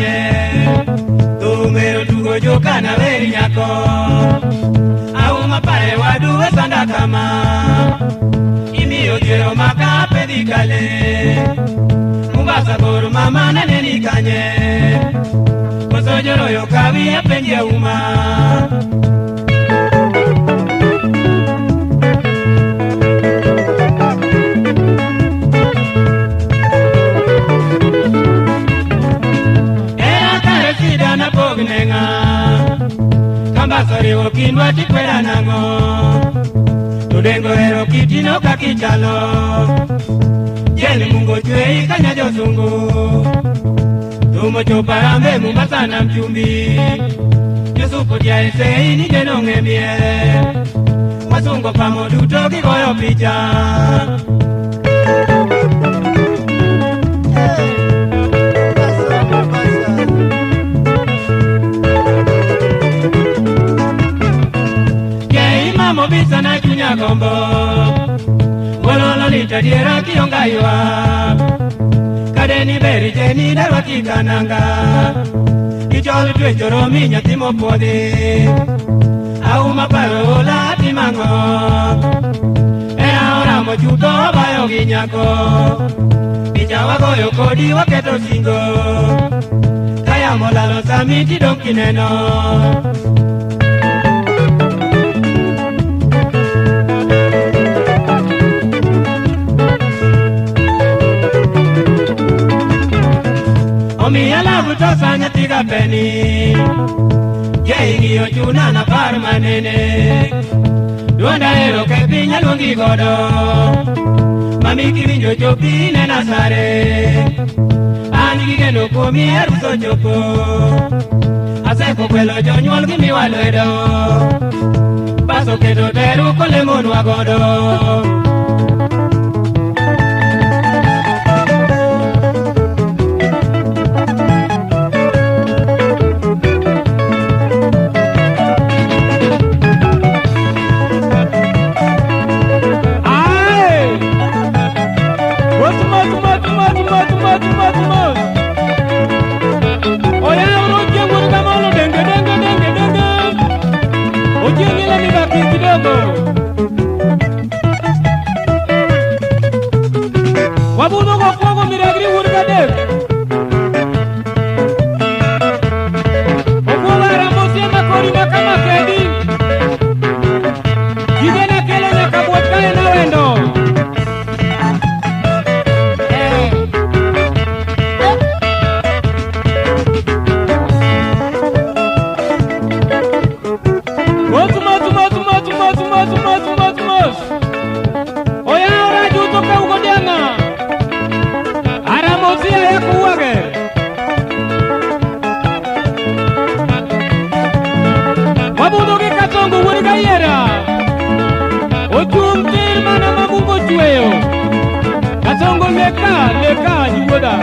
kanye tumero tugo jokana weri nyako auma pare waduwe sanda kama imiyo jero maka pedikale Mombasa goro mama neni kanye koso joro yo kawi apenje uma Kambasari okindwa tikwera nango Tudengo hero kitino kakichalo Jeni mungo chwei kanya josungu Tumo choparambe Mombasa na mchumbi Yusufu dia esei ni jeno ngemie Wasungo pamodu toki goyo picha Mobisa na chunya gombo Wololo lita diera kionga yua Kadeni beri jeni darwa kikananga Icholu tue choromi nyatimo podi Au maparo la timango Era ora mochuto bayo ginyako Picha wako yokodi waketo singo Kaya molalo samiti donkineno Omi ala buto sanya tiga peni Yei yo chuna na parmanene Duanda ero ke pinya lungi godo Mami kivinjo chopi nena sare Ani kigeno komi eruso chopo Aseko kwelo jonyuol gimi walwedo Paso kedo teru kole monu agodo Wabuno kwa kwa miragri urgade Okola ramosi na kori makama kedi Jidena kele na kabwekane na wendo Oya ora juto ka ugodanga Aramosia ya kuwage Wabuno ke katongo wuri kayera Otumtir mana mamungo chweyo Katongo leka jiwoda